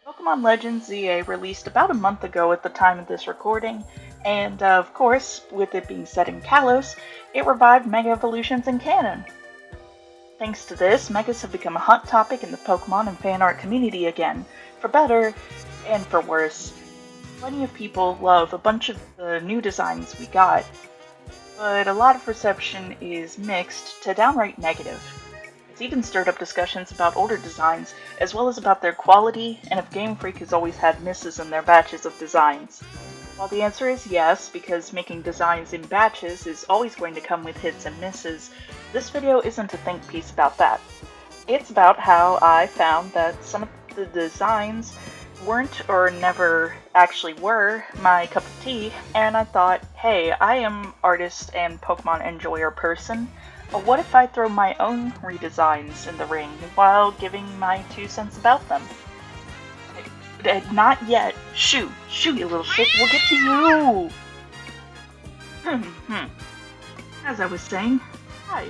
Pokemon Legends ZA released about a month ago at the time of this recording, and of course, with it being set in Kalos, it revived Mega Evolutions in canon. Thanks to this, Megas have become a hot topic in the Pokemon and fan art community again, for better and for worse. Plenty of people love a bunch of the new designs we got, but a lot of reception is mixed to downright negative. It's even stirred up discussions about older designs, as well as about their quality, and if Game Freak has always had misses in their batches of designs. While the answer is yes, because making designs in batches is always going to come with hits and misses, this video isn't a think piece about that. It's about how I found that some of the designs weren't or never actually were my cup of tea, and I thought, hey, I am artist and Pokemon enjoyer person. What if I throw my own redesigns in the ring while giving my 2 cents about them? Not yet. Shoo, you little shit. We'll get to you. As I was saying, hi.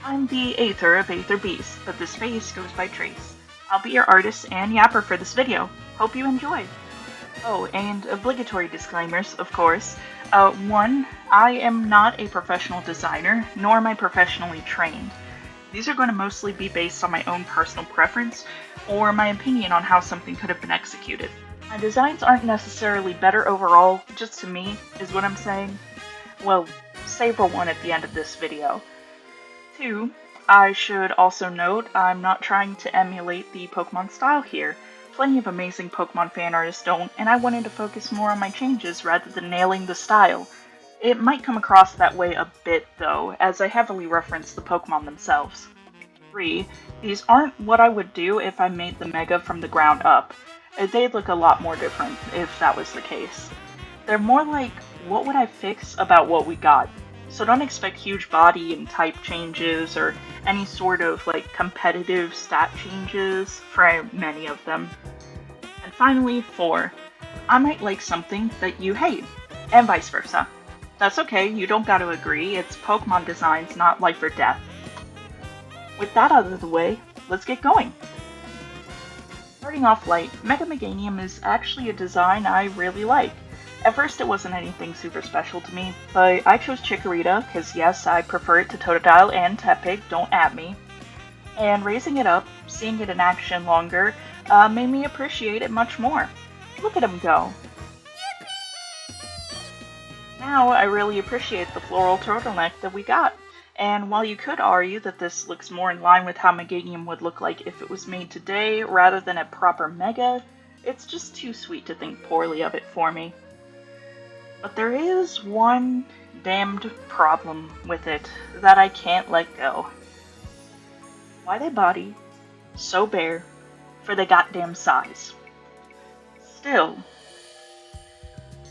I'm the Aether of Aether Beast, but this face goes by Trace. I'll be your artist and yapper for this video. Hope you enjoy. Oh, and obligatory disclaimers, of course. 1. I am not a professional designer, nor am I professionally trained. These are going to mostly be based on my own personal preference, or my opinion on how something could have been executed. My designs aren't necessarily better overall, just to me, is what I'm saying. Well, save for 1 at the end of this video. 2. I should also note I'm not trying to emulate the Pokemon style here. Plenty of amazing Pokemon fan artists don't, and I wanted to focus more on my changes rather than nailing the style. It might come across that way a bit though, as I heavily reference the Pokemon themselves. 3. These aren't what I would do if I made the Mega from the ground up. They'd look a lot more different if that was the case. They're more like, what would I fix about what we got? So don't expect huge body and type changes or any sort of competitive stat changes for many of them. And finally, 4. I might like something that you hate, and vice versa. That's okay, you don't gotta agree, it's Pokemon designs, not life or death. With that out of the way, let's get going. Starting off light, Mega Meganium is actually a design I really like. At first it wasn't anything super special to me, but I chose Chikorita because yes, I prefer it to Totodile and Tepig, don't at me. And raising it up, seeing it in action longer, made me appreciate it much more. Look at him go. Now I really appreciate the floral turtleneck that we got. And while you could argue that this looks more in line with how Meganium would look like if it was made today rather than a proper Mega, it's just too sweet to think poorly of it for me. But there is one damned problem with it that I can't let go. Why they body so bare for the goddamn size? Still,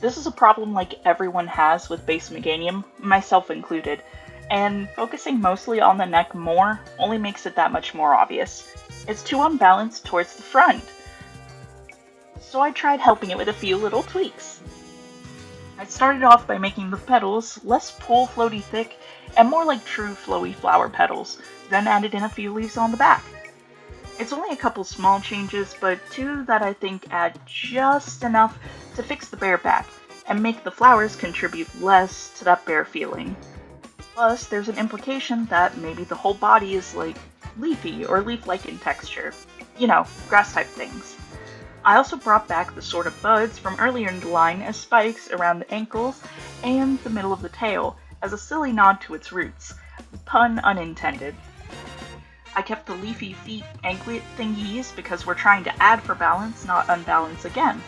this is a problem like everyone has with base Meganium, myself included, and focusing mostly on the neck more only makes it that much more obvious. It's too unbalanced towards the front. So I tried helping it with a few little tweaks. I started off by making the petals less pool floaty thick and more like true flowy flower petals, then added in a few leaves on the back. It's only a couple small changes, but 2 that I think add just enough to fix the bare back and make the flowers contribute less to that bare feeling. Plus, there's an implication that maybe the whole body is leafy or leaf-like in texture. You know, grass-type things. I also brought back the sort of buds from earlier in the line as spikes around the ankles and the middle of the tail, as a silly nod to its roots. Pun unintended. I kept the leafy feet anklet thingies because we're trying to add for balance, not unbalance again.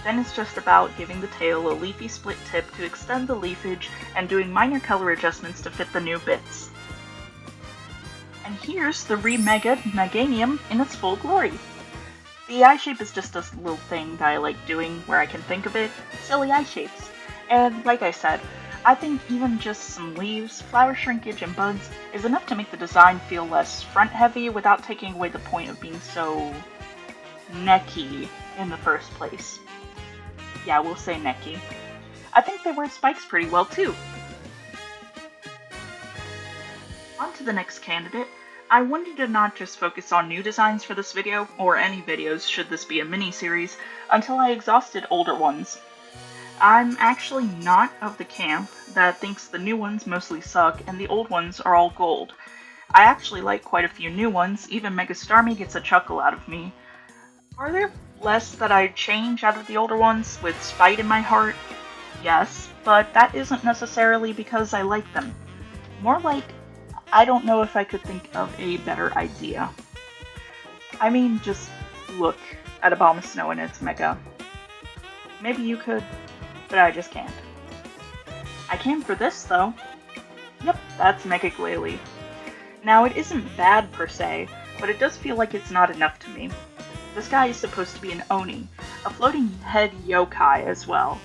Then it's just about giving the tail a leafy split tip to extend the leafage and doing minor color adjustments to fit the new bits. And here's the Mega Meganium in its full glory. The eye shape is just a little thing that I like doing where I can think of it, silly eye shapes. And like I said, I think even just some leaves, flower shrinkage, and buds is enough to make the design feel less front heavy without taking away the point of being so necky in the first place. Yeah, we'll say necky. I think they wear spikes pretty well too. On to the next candidate, I wanted to not just focus on new designs for this video, or any videos should this be a mini-series, until I exhausted older ones. I'm actually not of the camp that thinks the new ones mostly suck and the old ones are all gold. I actually like quite a few new ones, even Mega Starmie gets a chuckle out of me. Are there less that I'd change out of the older ones with spite in my heart? Yes, but that isn't necessarily because I like them. More like, I don't know if I could think of a better idea. I mean, just look at Abomasnow and its Mega. Maybe you could, but I just can't. I can for this, though. Yep, that's Mega Glalie. Now, it isn't bad per se, but it does feel like it's not enough to me. This guy is supposed to be an Oni, a floating head yokai as well,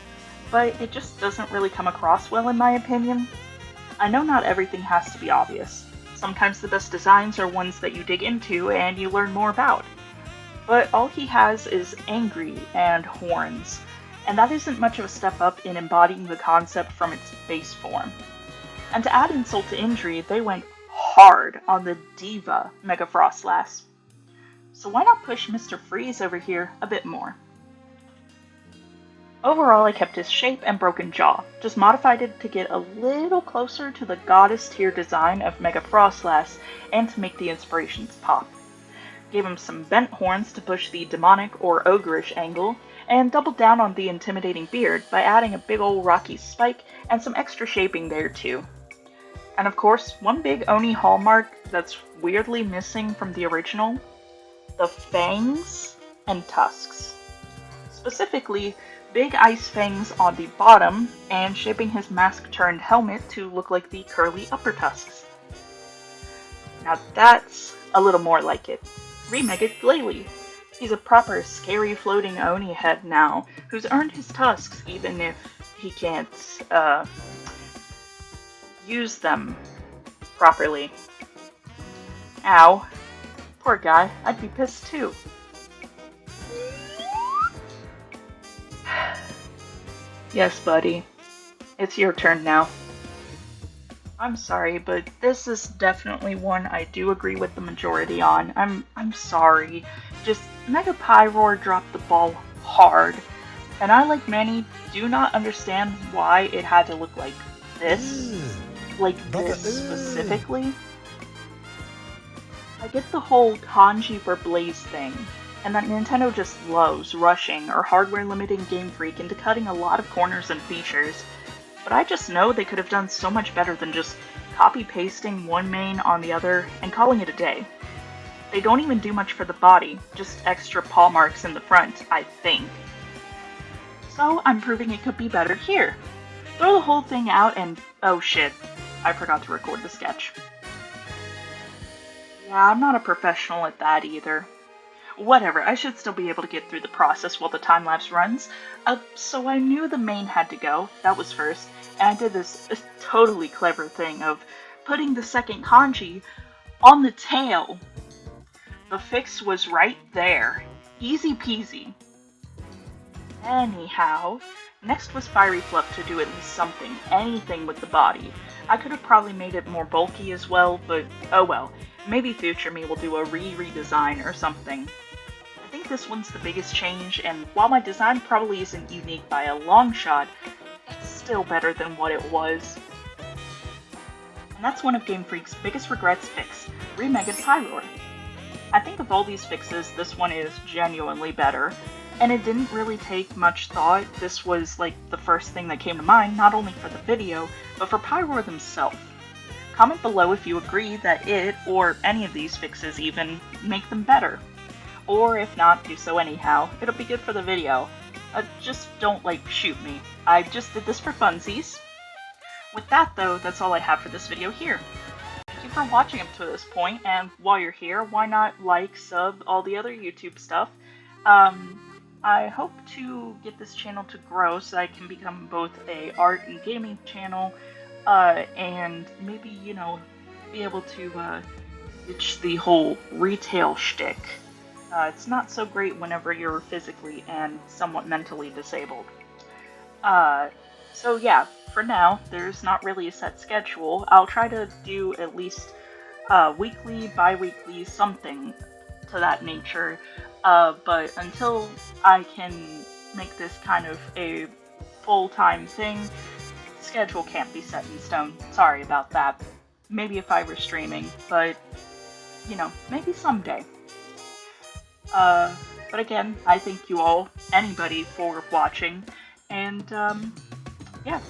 but it just doesn't really come across well in my opinion. I know not everything has to be obvious. Sometimes the best designs are ones that you dig into and you learn more about. But all he has is angry and horns, and that isn't much of a step up in embodying the concept from its base form. And to add insult to injury, they went hard on the diva Mega Frostlass. So why not push Mr. Freeze over here a bit more? Overall, I kept his shape and broken jaw, just modified it to get a little closer to the goddess tier design of Mega Frostlass and to make the inspirations pop. Gave him some bent horns to push the demonic or ogreish angle, and doubled down on the intimidating beard by adding a big ol' rocky spike and some extra shaping there too. And of course, one big Oni hallmark that's weirdly missing from the original: the fangs and tusks. Specifically, big ice fangs on the bottom and shaping his mask-turned helmet to look like the curly upper tusks. Now that's a little more like it. Mega Glalie. He's a proper scary floating Oni head now, who's earned his tusks even if he can't, use them properly. Ow. Poor guy, I'd be pissed too. Yes, buddy. It's your turn now. I'm sorry, but this is definitely one I do agree with the majority on. I'm sorry. Just Mega Pyroar dropped the ball hard, and I, like many, do not understand why it had to look like this. Like this specifically. I get the whole kanji for Blaze thing, and that Nintendo just loves rushing or hardware limiting Game Freak into cutting a lot of corners and features, but I just know they could have done so much better than just copy-pasting one main on the other and calling it a day. They don't even do much for the body, just extra paw marks in the front, I think. So I'm proving it could be better here. Throw the whole thing out and... oh shit, I forgot to record the sketch. Yeah, I'm not a professional at that either. Whatever, I should still be able to get through the process while the time-lapse runs. So I knew the main had to go, that was first, and I did this totally clever thing of putting the second kanji on the tail. The fix was right there. Easy peasy. Anyhow, next was Fiery Fluff to do at least something, anything with the body. I could have probably made it more bulky as well, but oh well. Maybe future me will do a redesign or something. I think this one's the biggest change, and while my design probably isn't unique by a long shot, it's still better than what it was. And that's one of Game Freak's biggest regrets fixed, Mega Pyroar. I think of all these fixes, this one is genuinely better, and it didn't really take much thought. This was like the first thing that came to mind, not only for the video, but for Pyroar themselves. Comment below if you agree that it, or any of these fixes even, make them better. Or if not, do so anyhow. It'll be good for the video. Just don't, shoot me. I just did this for funsies. With that though, that's all I have for this video here. Thank you for watching up to this point, and while you're here, why not like, sub, all the other YouTube stuff. I hope to get this channel to grow so I can become both a art and gaming channel, and maybe, be able to, ditch the whole retail shtick. It's not so great whenever you're physically and somewhat mentally disabled. So yeah, for now, there's not really a set schedule. I'll try to do at least weekly, bi-weekly, something to that nature. But until I can make this kind of a full-time thing, schedule can't be set in stone. Sorry about that. Maybe if I were streaming, but maybe someday. Uh, but again, I thank you all, anybody, for watching, and yeah,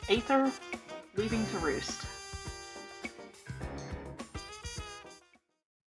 Aether leaving to roost.